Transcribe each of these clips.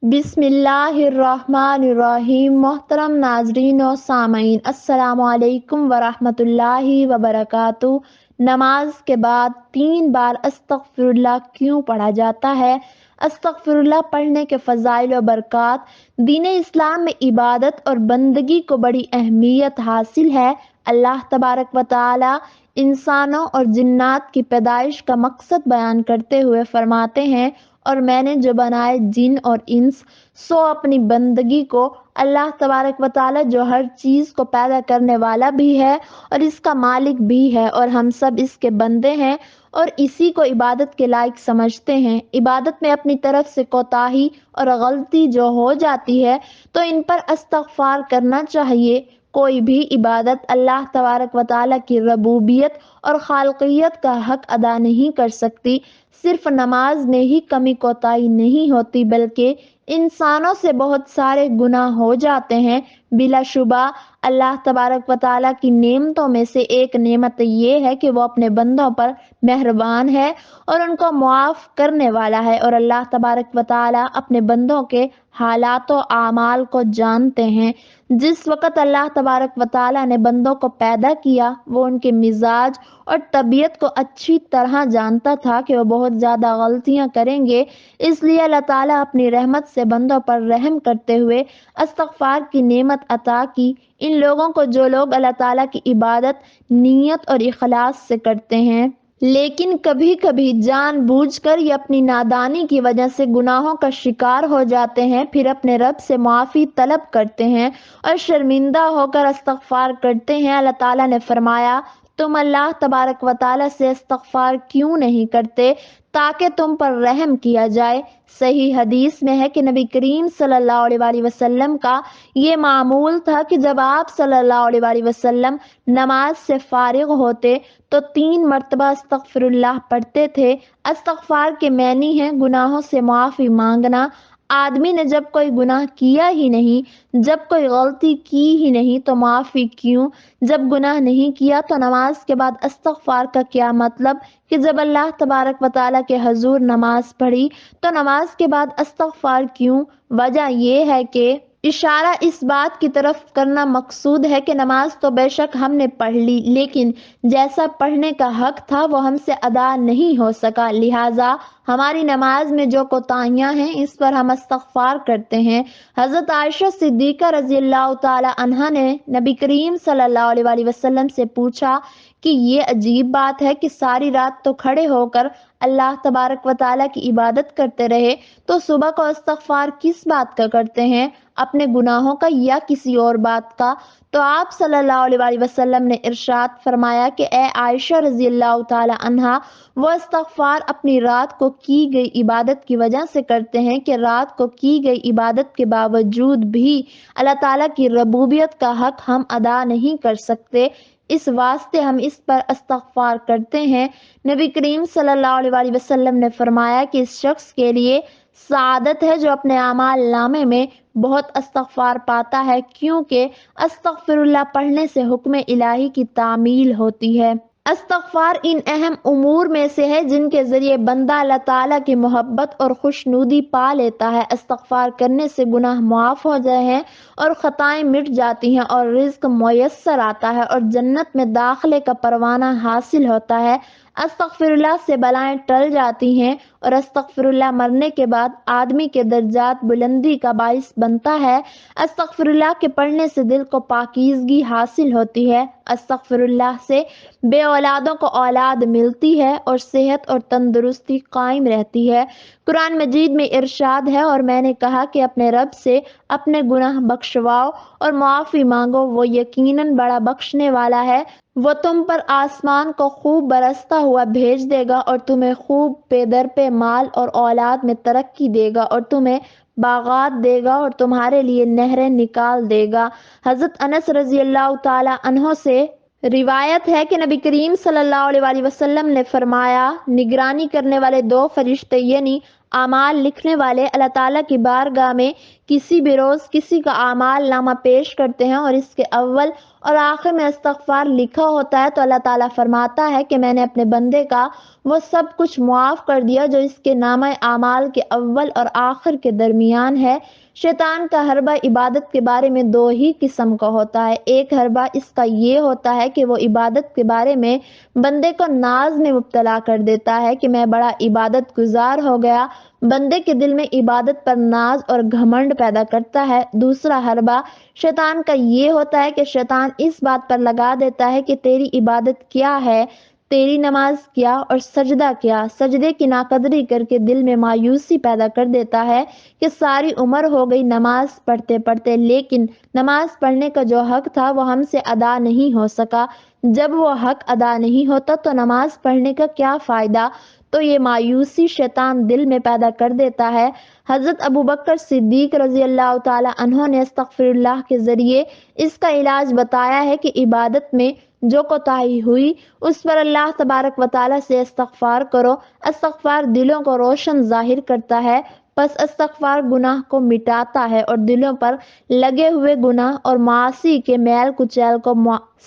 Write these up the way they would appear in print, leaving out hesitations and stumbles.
बिस्मिल्लाहिर्रहमानिर्रहीम। मोहतरम नाजरीन और सामईन, अस्सलामु अलैकुम वरहमतुल्लाहि वबरकातुहू। नमाज के बाद 3 बार अस्तगफिरुल्लाह क्यों पढ़ा जाता है? अस्तगफिरुल्लाह पढ़ने के फ़ज़ाइल और बरक़ात। दीन इस्लाम में इबादत और बंदगी को बड़ी अहमियत हासिल है। अल्लाह तबारक व तआला इंसानों और जिन्नात की पैदाइश का मकसद बयान करते हुए फरमाते हैं, और मैंने जो बनाए जिन और इंस सो अपनी बंदगी को। अल्लाह तबारक व तआला जो हर चीज़ को पैदा करने वाला भी है और इसका मालिक भी है, और हम सब इसके बंदे हैं और इसी को इबादत के लायक समझते हैं। इबादत में अपनी तरफ से कोताही और गलती जो हो जाती है तो इन पर इस्तग़फ़ार करना चाहिए। कोई भी इबादत अल्लाह तबारक व तआला की रबूबियत और खालकियत का हक अदा नहीं कर सकती। सिर्फ नमाज में ही कमी कोताही नहीं होती, बल्कि इंसानों से बहुत सारे गुनाह हो जाते हैं। बिलाशुबा अल्लाह तबारक व तआला की नेमतों में से एक नेमत ये है कि वो अपने बंदों पर मेहरबान है और उनको मुआफ़ करने वाला है। और अल्लाह तबारक व तआला अपने बंदों के हालात और आमाल को जानते हैं। जिस वक़्त अल्लाह तबारक व तआला ने बंदों को पैदा किया, वो उनके मिजाज और तबीयत को अच्छी तरह जानता था कि वो बहुत ज़्यादा गलतियाँ करेंगे। इसलिए अल्लाह ताला अपनी रहमत से बंदों पर रहम करते हुए इस्तग़फ़ार की नेमत अता की। इन लोगों को जो लोग अल्लाह ताला की इबादत नियत और इखलास से करते हैं, लेकिन कभी कभी जानबूझकर या अपनी नादानी की वजह से गुनाहों का शिकार हो जाते हैं, फिर अपने रब से माफ़ी तलब करते हैं और शर्मिंदा होकर इस्तग़फ़ार करते हैं। अल्लाह ताला ने फरमाया, तुम अल्लाह तबारक व तआला से इस्तग़फ़ार क्यों नहीं करते ताकि तुम पर रहम किया जाए। सही हदीस में है कि नबी करीम सल्लल्लाहु अलैहि वसल्लम का ये मामूल था कि जब आप सल्लल्लाहु अलैहि वसल्लम नमाज से फारिग होते तो 3 मरतबा अस्तग़फिरुल्लाह पढ़ते थे। इस्तग़फ़ार के मैनी हैं गुनाहों से माफ़ी मांगना। आदमी ने जब कोई गुनाह किया ही नहीं, जब कोई गलती की ही नहीं तो माफ़ी क्यों? जब गुनाह नहीं किया तो नमाज के बाद इस्तग़फ़ार का क्या मतलब कि जब अल्लाह तबारक व तआला के हजूर नमाज पढ़ी तो नमाज के बाद इस्तग़फ़ार क्यों? वजह यह है कि इशारा इस बात की तरफ करना मकसूद है कि नमाज तो बेशक हमने पढ़ ली, लेकिन जैसा पढ़ने का हक था वो हमसे अदा नहीं हो सका। लिहाजा हमारी नमाज में जो कोताहियां हैं इस पर हम इस्तग़फ़ार करते हैं। हज़रत आयशा सिद्दीक़ा रज़ियल्लाहु ताला अन्हा ने नबी करीम सल्लल्लाहु अलैहि वसल्लम से पूछा कि ये अजीब बात है कि सारी रात तो खड़े होकर अल्लाह तबारक व तआला की इबादत करते रहे, तो सुबह को इस्तग़फ़ार किस बात का करते हैं, अपने गुनाहों का या किसी और बात का? तो आप सल्लल्लाहु अलैहि वसल्लम ने इरशाद फरमाया कि ए आयशा रज़ियल्लाहु ताला अन्हा, वो इस्तग़फ़ार अपनी रात को की गई इबादत की वजह से करते हैं कि रात को की गई इबादत के बावजूद भी अल्लाह ताला की रबूबियत का हक हम अदा नहीं कर सकते, इस वास्ते हम इस पर इस्तग़फ़ार करते हैं। नबी करीम सल्लल्लाहु अलैहि वसल्लम ने फरमाया कि इस शख्स के लिए सआदत है जो अपने आमाल नामे में बहुत इस्तग़फ़ार पाता है, क्योंकि अस्तग़फिरुल्लाह पढ़ने से हुक्म इलाही की तामील होती है। इस्तग़फ़ार इन अहम उमूर में से है जिनके ज़रिए बंदा अल्लाह ताला की मोहब्बत और खुशनुदी पा लेता है। इस्तग़फ़ार करने से गुनाह मुआफ़ हो जाए हैं और ख़ताएँ मिट जाती हैं और रिज़्क़ मुयस्सर आता है और जन्नत में दाखिले का परवाना हासिल होता है। अस्तग़फिरुल्लाह से बलाएं टल जाती हैं और अस्तग़फिरुल्लाह मरने के बाद आदमी के दर्जात बुलंदी का बाइस बनता है। अस्तग़फिरुल्लाह के पढ़ने से दिल को पाकीज़गी हासिल होती है। अस्तग़फिरुल्लाह से बे औलादों को औलाद मिलती है और सेहत और तंदुरुस्ती कायम रहती है। कुरान मजीद में इरशाद है, और मैंने कहा कि अपने रब से अपने गुनाह बख्शवाओ और मुआफ़ी मांगो, वो यकीनन बड़ा बख्शने वाला है। वो तुम पर आसमान को खूब बरसता हुआ भेज देगा और तुम्हें खूब पेदर पे माल और औलाद में तरक्की देगा और तुम्हें बागात देगा और तुम्हारे लिए नहरें निकाल देगा। हज़रत अनस रज़ियल्लाहु ताला अन्हो से रिवायत है कि नबी करीम सल्लल्लाहु अलैहि वसल्लम ने फरमाया, निगरानी करने वाले 2 फरिश्ते यानी आमाल लिखने वाले अल्लाह ताला की बारगाह में کسی بھی روز کسی کا اعمال نامہ پیش کرتے ہیں اور اس کے اول اور آخر میں استغفار لکھا ہوتا ہے تو اللہ تعالیٰ فرماتا ہے کہ میں نے اپنے بندے کا وہ سب کچھ معاف کر دیا جو اس کے نامہ اعمال کے اول اور آخر کے درمیان ہے۔ شیطان کا حربہ عبادت کے بارے میں دو ہی قسم کا ہوتا ہے۔ ایک حربہ اس کا یہ ہوتا ہے کہ وہ عبادت کے بارے میں بندے کو ناز میں مبتلا کر دیتا ہے کہ میں بڑا عبادت گزار ہو گیا، بندے کے دل میں عبادت پر ناز اور گھمنڈ پیدا کرتا ہے۔ دوسرا حربہ شیطان کا یہ ہوتا ہے کہ شیطان اس بات پر لگا دیتا ہے کہ تیری عبادت کیا ہے، تیری نماز کیا اور سجدہ کیا، سجدے کی ناقدری کر کے دل میں مایوسی پیدا کر دیتا ہے کہ ساری عمر ہو گئی نماز پڑھتے پڑھتے، لیکن نماز پڑھنے کا جو حق تھا وہ ہم سے ادا نہیں ہو سکا۔ جب وہ حق ادا نہیں ہوتا تو نماز پڑھنے کا کیا فائدہ؟ تو یہ مایوسی شیطان دل میں پیدا کر دیتا ہے۔ حضرت ابوبکر صدیق رضی اللہ تعالی عنہ نے استغفر اللہ کے ذریعے اس کا علاج بتایا ہے کہ عبادت میں جو کوتاہی ہوئی اس پر اللہ تبارک و تعالی سے استغفار کرو۔ استغفار دلوں کو روشن ظاہر کرتا ہے، پس استغفار گناہ کو مٹاتا ہے اور دلوں پر لگے ہوئے گناہ اور معاصی کے میل کچیل کو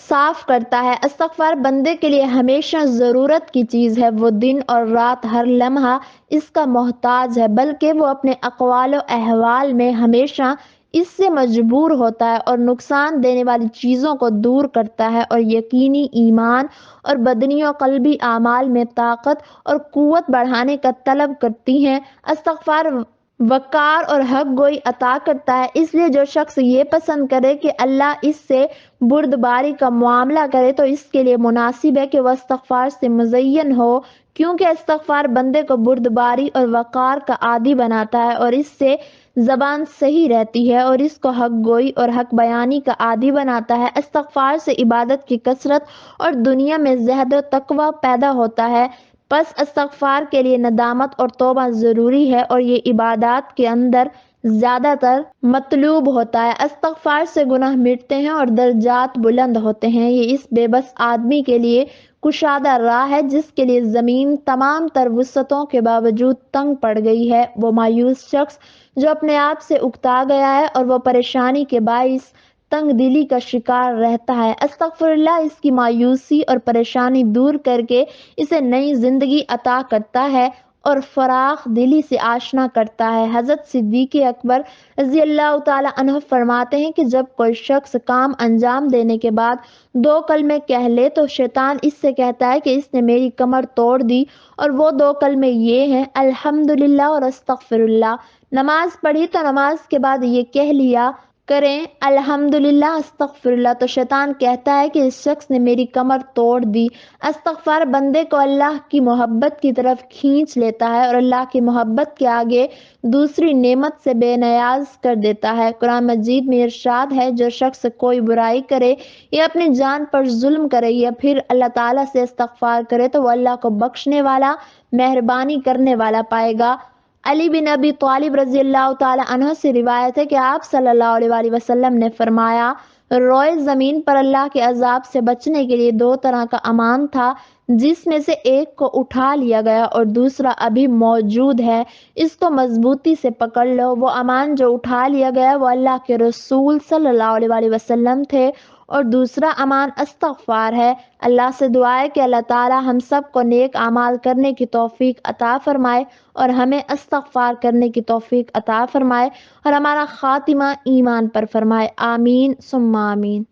صاف کرتا ہے۔ استغفار بندے کے لیے ہمیشہ ضرورت کی چیز ہے، وہ دن اور رات ہر لمحہ اس کا محتاج ہے، بلکہ وہ اپنے اقوال و احوال میں ہمیشہ اس سے مجبور ہوتا ہے اور نقصان دینے والی چیزوں کو دور کرتا ہے اور یقینی ایمان اور بدنی و قلبی اعمال میں طاقت اور قوت بڑھانے کا طلب کرتی ہیں۔ استغفار وقار اور حق گوئی عطا کرتا ہے، اس لیے جو شخص یہ پسند کرے کہ اللہ اس سے بردباری کا معاملہ کرے تو اس کے لیے مناسب ہے کہ وہ استغفار سے مزین ہو، کیونکہ استغفار بندے کو بردباری اور وقار کا عادی بناتا ہے اور اس سے زبان صحیح رہتی ہے اور اس کو حق گوئی اور حق بیانی کا عادی بناتا ہے۔ استغفار سے عبادت کی کثرت اور دنیا میں زہد و تقوی پیدا ہوتا ہے، پس استغفار کے لیے ندامت اور توبہ ضروری ہے اور یہ عبادات کے اندر زیادہ تر مطلوب ہوتا ہے۔ استغفار سے گناہ مٹتے ہیں اور درجات بلند ہوتے ہیں۔ یہ اس بے بس آدمی کے لیے کشادہ راہ ہے جس کے لیے زمین تمام تر وسعتوں کے باوجود تنگ پڑ گئی ہے۔ وہ مایوس شخص جو اپنے آپ سے اکتا گیا ہے اور وہ پریشانی کے باعث تنگ دلی کا شکار رہتا ہے۔ استغفر اللہ اس کی مایوسی اور پریشانی دور کر کے اسے نئی زندگی عطا کرتا ہے اور فراخ دلی سے آشنا کرتا ہے۔ حضرت صدیق اکبر رضی اللہ تعالی عنہ فرماتے ہیں کہ جب کوئی شخص کام انجام دینے کے بعد دو کلمے کہہ لے تو شیطان اس سے کہتا ہے کہ اس نے میری کمر توڑ دی، اور وہ دو کلمے یہ ہیں الحمدللہ اور استغفر اللہ۔ نماز پڑھی تو نماز کے بعد یہ کہہ لیا کریں الحمدللہ استغفر اللہ، تو شیطان کہتا ہے کہ اس شخص نے میری کمر توڑ دی۔ استغفار بندے کو اللہ کی محبت کی طرف کھینچ لیتا ہے اور اللہ کی محبت کے آگے دوسری نعمت سے بے نیاز کر دیتا ہے۔ قرآن مجید میں ارشاد ہے جو شخص کوئی برائی کرے یا اپنی جان پر ظلم کرے یا پھر اللہ تعالیٰ سے استغفار کرے تو وہ اللہ کو بخشنے والا، مہربانی کرنے والا پائے گا۔ علی بن ابی طالب رضی اللہ تعالی عنہ سے روایت ہے کہ آپ صلی اللہ علیہ وسلم نے فرمایا روئے زمین پر اللہ کے عذاب سے بچنے کے لیے دو طرح کا امان تھا، جس میں سے ایک کو اٹھا لیا گیا اور دوسرا ابھی موجود ہے، اس کو مضبوطی سے پکڑ لو۔ وہ امان جو اٹھا لیا گیا وہ اللہ کے رسول صلی اللہ علیہ وسلم تھے اور دوسرا امان استغفار ہے۔ اللہ سے دعا ہے کہ اللہ تعالی ہم سب کو نیک اعمال کرنے کی توفیق عطا فرمائے اور ہمیں استغفار کرنے کی توفیق عطا فرمائے اور ہمارا خاتمہ ایمان پر فرمائے، آمین ثم آمین۔